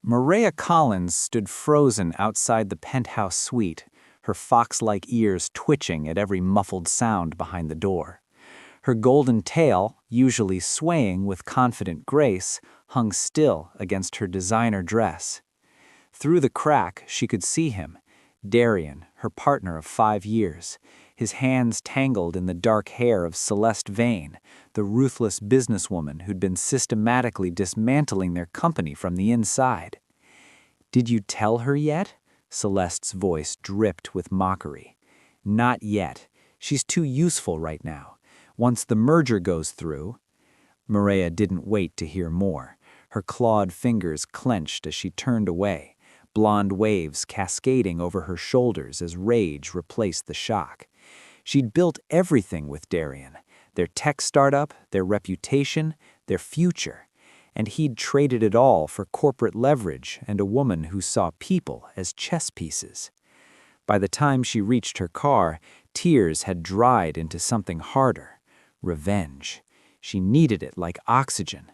Maria Collins stood frozen outside the penthouse suite, her fox-like ears twitching at every muffled sound behind the door. Her golden tail, usually swaying with confident grace, hung still against her designer dress. Through the crack, she could see him, Darian, her partner of 5 years, his hands tangled in the dark hair of Celeste Vane, the ruthless businesswoman who'd been systematically dismantling their company from the inside. "Did you tell her yet?" Celeste's voice dripped with mockery. "Not yet. She's too useful right now. Once the merger goes through—" Maria didn't wait to hear more. Her clawed fingers clenched as she turned away, blonde waves cascading over her shoulders as rage replaced the shock. She'd built everything with Darian, their tech startup, their reputation, their future, and he'd traded it all for corporate leverage and a woman who saw people as chess pieces. By the time she reached her car, tears had dried into something harder: revenge. She needed it like oxygen.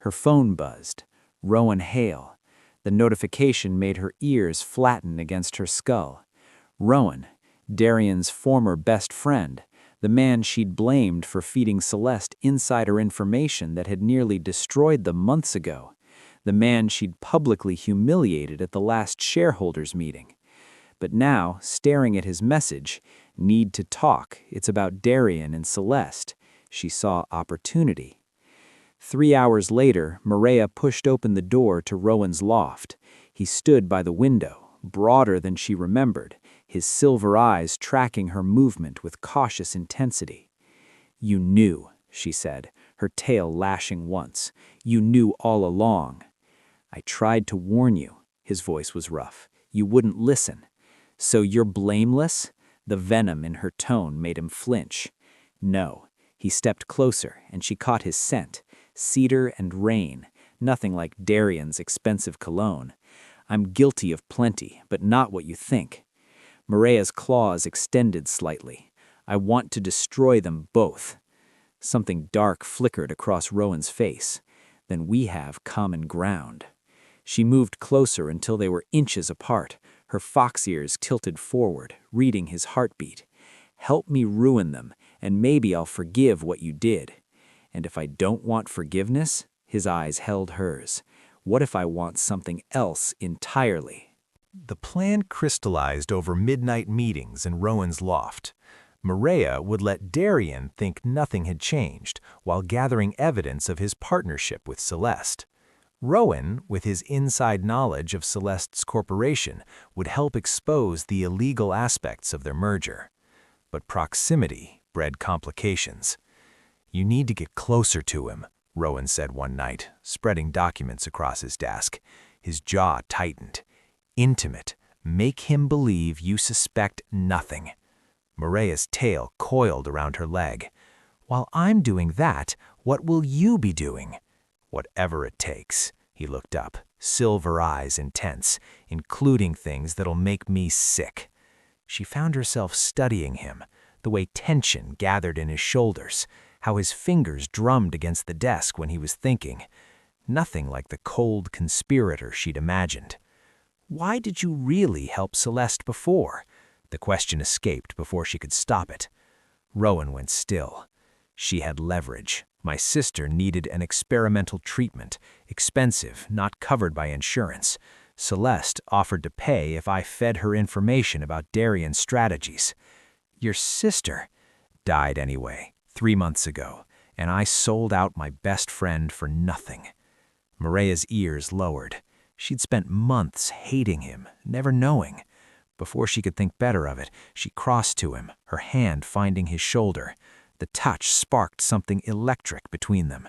Her phone buzzed. Rowan Hale. The notification made her ears flatten against her skull. Rowan, Darian's former best friend, the man she'd blamed for feeding Celeste insider information that had nearly destroyed them months ago, the man she'd publicly humiliated at the last shareholders' meeting. But now, staring at his message, "Need to talk, it's about Darian and Celeste," she saw opportunity. 3 hours later, Maria pushed open the door to Rowan's loft. He stood by the window, broader than she remembered, his silver eyes tracking her movement with cautious intensity. "You knew," she said, her tail lashing once. "You knew all along." "I tried to warn you." His voice was rough. "You wouldn't listen. So you're blameless?" The venom in her tone made him flinch. "No." He stepped closer, and she caught his scent. Cedar and rain, nothing like Darian's expensive cologne. "I'm guilty of plenty, but not what you think." Maria's claws extended slightly. "I want to destroy them both." Something dark flickered across Rowan's face. "Then we have common ground." She moved closer until they were inches apart, her fox ears tilted forward, reading his heartbeat. "Help me ruin them, and maybe I'll forgive what you did. And if I don't want forgiveness," his eyes held hers, "what if I want something else entirely?" The plan crystallized over midnight meetings in Rowan's loft. Maria would let Darian think nothing had changed while gathering evidence of his partnership with Celeste. Rowan, with his inside knowledge of Celeste's corporation, would help expose the illegal aspects of their merger. But proximity bred complications. "You need to get closer to him," Rowan said one night, spreading documents across his desk. His jaw tightened. "Intimate. Make him believe you suspect nothing." Maria's tail coiled around her leg. "While I'm doing that, what will you be doing?" "Whatever it takes." He looked up, silver eyes intense, "including things that'll make me sick." She found herself studying him, the way tension gathered in his shoulders, how his fingers drummed against the desk when he was thinking. Nothing like the cold conspirator she'd imagined. "Why did you really help Celeste before?" The question escaped before she could stop it. Rowan went still. "She had leverage. My sister needed an experimental treatment, expensive, not covered by insurance. Celeste offered to pay if I fed her information about Darian's strategies. Your sister died anyway, 3 months ago, and I sold out my best friend for nothing." Maria's ears lowered. She'd spent months hating him, never knowing. Before she could think better of it, she crossed to him, her hand finding his shoulder. The touch sparked something electric between them.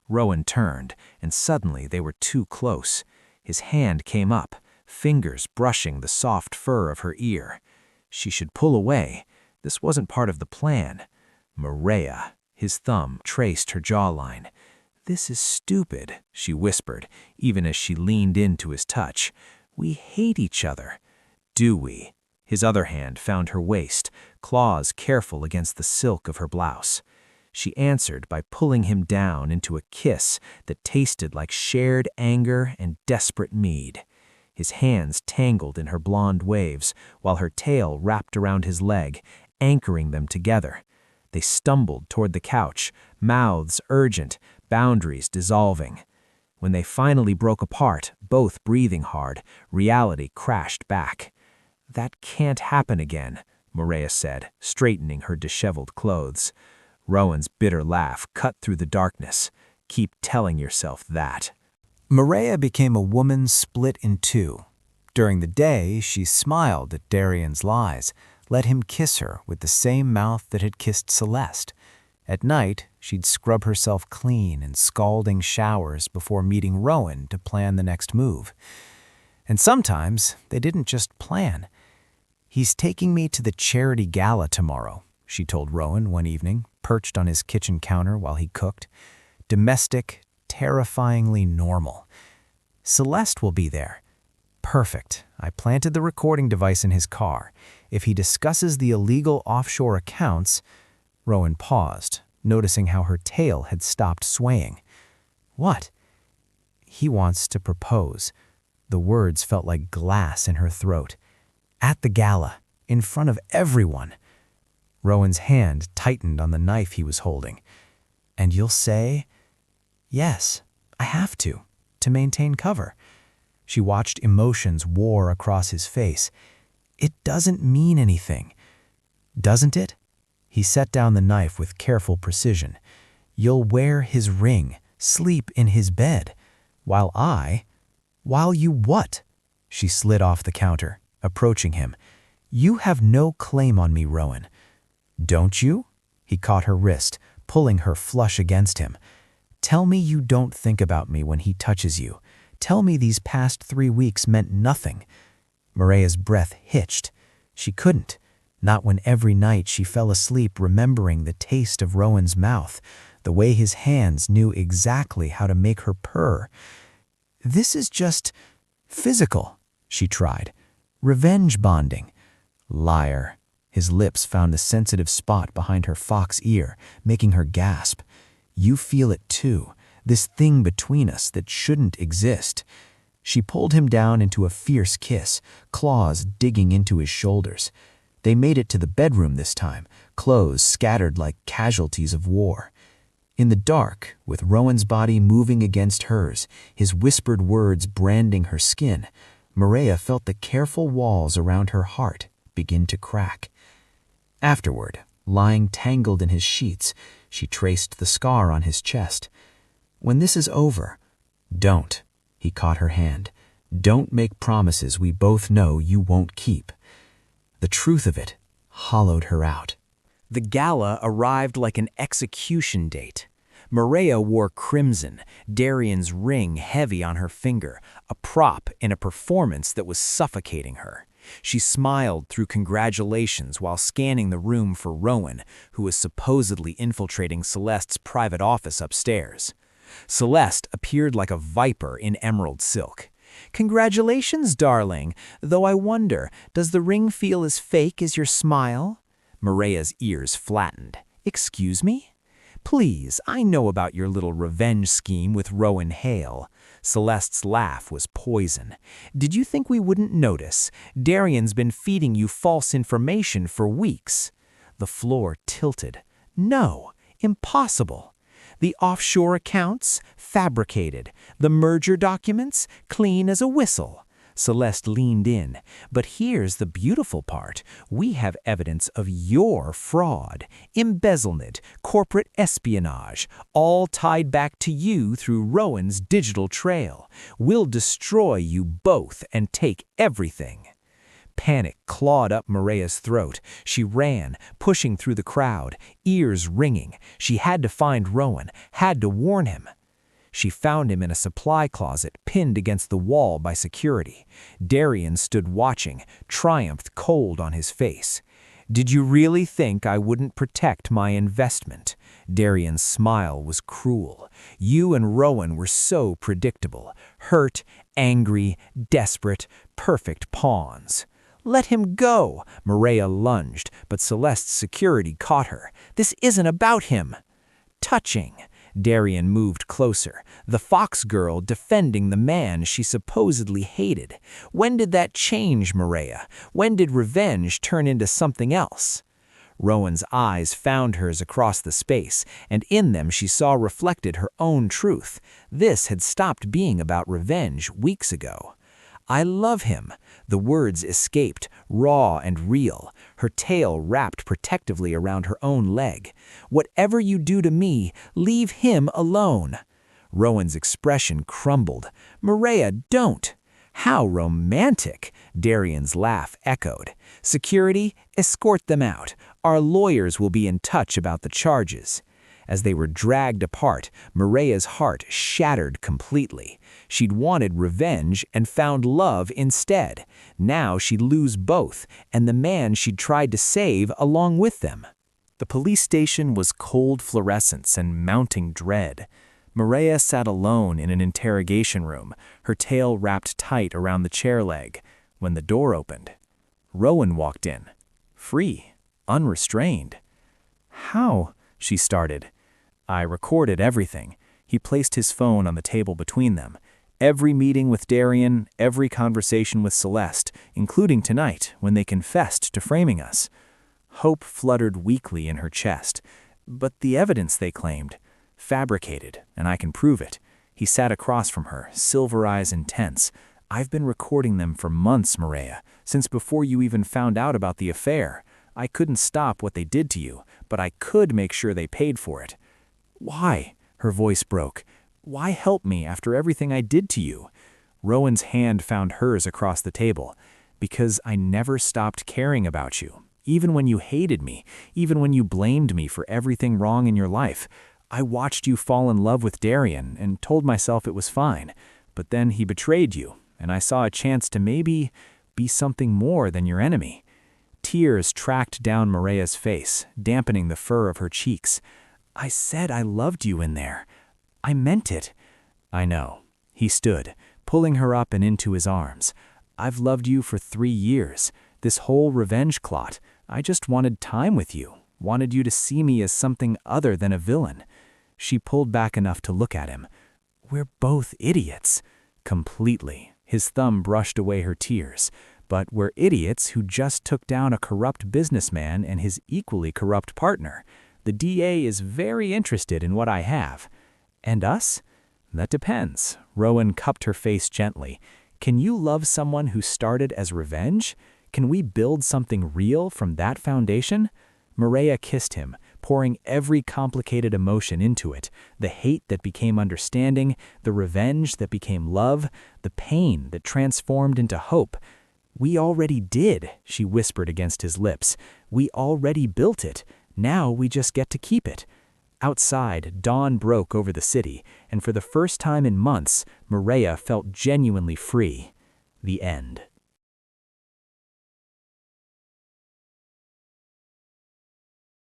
Rowan turned, and suddenly they were too close. His hand came up, fingers brushing the soft fur of her ear. She should pull away. This wasn't part of the plan. "Maria," his thumb traced her jawline. "This is stupid," she whispered, even as she leaned into his touch. "We hate each other." "Do we?" His other hand found her waist, claws careful against the silk of her blouse. She answered by pulling him down into a kiss that tasted like shared anger and desperate mead. His hands tangled in her blonde waves, while her tail wrapped around his leg, anchoring them together. They stumbled toward the couch, mouths urgent, boundaries dissolving. When they finally broke apart, both breathing hard, reality crashed back. "That can't happen again," Maria said, straightening her disheveled clothes. Rowan's bitter laugh cut through the darkness. "Keep telling yourself that." Maria became a woman split in two. During the day, she smiled at Darian's lies, let him kiss her with the same mouth that had kissed Celeste. At night, she'd scrub herself clean in scalding showers before meeting Rowan to plan the next move. And sometimes, they didn't just plan. "He's taking me to the charity gala tomorrow," she told Rowan one evening, perched on his kitchen counter while he cooked. "Domestic, terrifyingly normal. Celeste will be there. Perfect. I planted the recording device in his car. If he discusses the illegal offshore accounts—" Rowan paused, noticing how her tail had stopped swaying. "What?" "He wants to propose." The words felt like glass in her throat. "At the gala, in front of everyone." Rowan's hand tightened on the knife he was holding. "And you'll say—" "Yes, I have to maintain cover." She watched emotions war across his face. "It doesn't mean anything." "Doesn't it?" He set down the knife with careful precision. "You'll wear his ring, sleep in his bed, while you what?" She slid off the counter, approaching him. "You have no claim on me, Rowan." "Don't you?" He caught her wrist, pulling her flush against him. "Tell me you don't think about me when he touches you. Tell me these past 3 weeks meant nothing." Maria's breath hitched. She couldn't, not when every night she fell asleep remembering the taste of Rowan's mouth, the way his hands knew exactly how to make her purr. "This is just physical," she tried. "Revenge bonding." Liar. His lips found the sensitive spot behind her fox ear, making her gasp. "You feel it too, this thing between us that shouldn't exist." She pulled him down into a fierce kiss, claws digging into his shoulders. They made it to the bedroom this time, clothes scattered like casualties of war. In the dark, with Rowan's body moving against hers, his whispered words branding her skin, Maria felt the careful walls around her heart begin to crack. Afterward, lying tangled in his sheets, she traced the scar on his chest. "When this is over, don't," he caught her hand, "don't make promises we both know you won't keep." The truth of it hollowed her out. The gala arrived like an execution date. Maria wore crimson, Darian's ring heavy on her finger, a prop in a performance that was suffocating her. She smiled through congratulations while scanning the room for Rowan, who was supposedly infiltrating Celeste's private office upstairs. Celeste appeared like a viper in emerald silk. "Congratulations, darling, though I wonder, does the ring feel as fake as your smile?" Maria's ears flattened. "Excuse me?" "Please, I know about your little revenge scheme with Rowan Hale." Celeste's laugh was poison. "Did you think we wouldn't notice? Darian's been feeding you false information for weeks." The floor tilted. "No, impossible. The offshore accounts? Fabricated. The merger documents? Clean as a whistle." Celeste leaned in. "But here's the beautiful part. We have evidence of your fraud, embezzlement, corporate espionage, all tied back to you through Rowan's digital trail. We'll destroy you both and take everything." Panic clawed up Maria's throat. She ran, pushing through the crowd, ears ringing. She had to find Rowan, had to warn him. She found him in a supply closet pinned against the wall by security. Darian stood watching, triumph cold on his face. "Did you really think I wouldn't protect my investment?" Darian's smile was cruel. "You and Rowan were so predictable. Hurt, angry, desperate, perfect pawns." "Let him go!" Maria lunged, but Celeste's security caught her. "This isn't about him." Touching. Darian moved closer, the fox girl defending the man she supposedly hated. When did that change, Maria? When did revenge turn into something else? Rowan's eyes found hers across the space, and in them she saw reflected her own truth. This had stopped being about revenge weeks ago. "I love him." The words escaped, raw and real, her tail wrapped protectively around her own leg. "Whatever you do to me, leave him alone." Rowan's expression crumbled. "Maria, don't." "How romantic!" Darian's laugh echoed. "Security, escort them out. Our lawyers will be in touch about the charges." As they were dragged apart, Maria's heart shattered completely. She'd wanted revenge and found love instead. Now she'd lose both, and the man she'd tried to save along with them. The police station was cold fluorescence and mounting dread. Maria sat alone in an interrogation room, her tail wrapped tight around the chair leg, when the door opened. Rowan walked in, free, unrestrained. "How?" she started. "I recorded everything." He placed his phone on the table between them. "Every meeting with Darian, every conversation with Celeste, including tonight when they confessed to framing us." Hope fluttered weakly in her chest. "But the evidence they claimed, fabricated, and I can prove it." He sat across from her, silver eyes intense. "I've been recording them for months, Maria, since before you even found out about the affair. I couldn't stop what they did to you, but I could make sure they paid for it." "Why?" Her voice broke. "Why help me after everything I did to you?" Rowan's hand found hers across the table. "Because I never stopped caring about you. Even when you hated me, even when you blamed me for everything wrong in your life. I watched you fall in love with Darian and told myself it was fine. But then he betrayed you, and I saw a chance to maybe be something more than your enemy." Tears tracked down Maria's face, dampening the fur of her cheeks. "I said I loved you in there. I meant it." "I know." He stood, pulling her up and into his arms. "I've loved you for 3 years. This whole revenge plot. I just wanted time with you, wanted you to see me as something other than a villain." She pulled back enough to look at him. "We're both idiots." Completely. His thumb brushed away her tears. "But we're idiots who just took down a corrupt businessman and his equally corrupt partner. The DA is very interested in what I have." "And us?" "That depends." Rowan cupped her face gently. "Can you love someone who started as revenge? Can we build something real from that foundation?" Maria kissed him, pouring every complicated emotion into it. The hate that became understanding, the revenge that became love, the pain that transformed into hope. "We already did," she whispered against his lips. "We already built it. Now we just get to keep it." Outside, dawn broke over the city, and for the first time in months, Maria felt genuinely free. The end.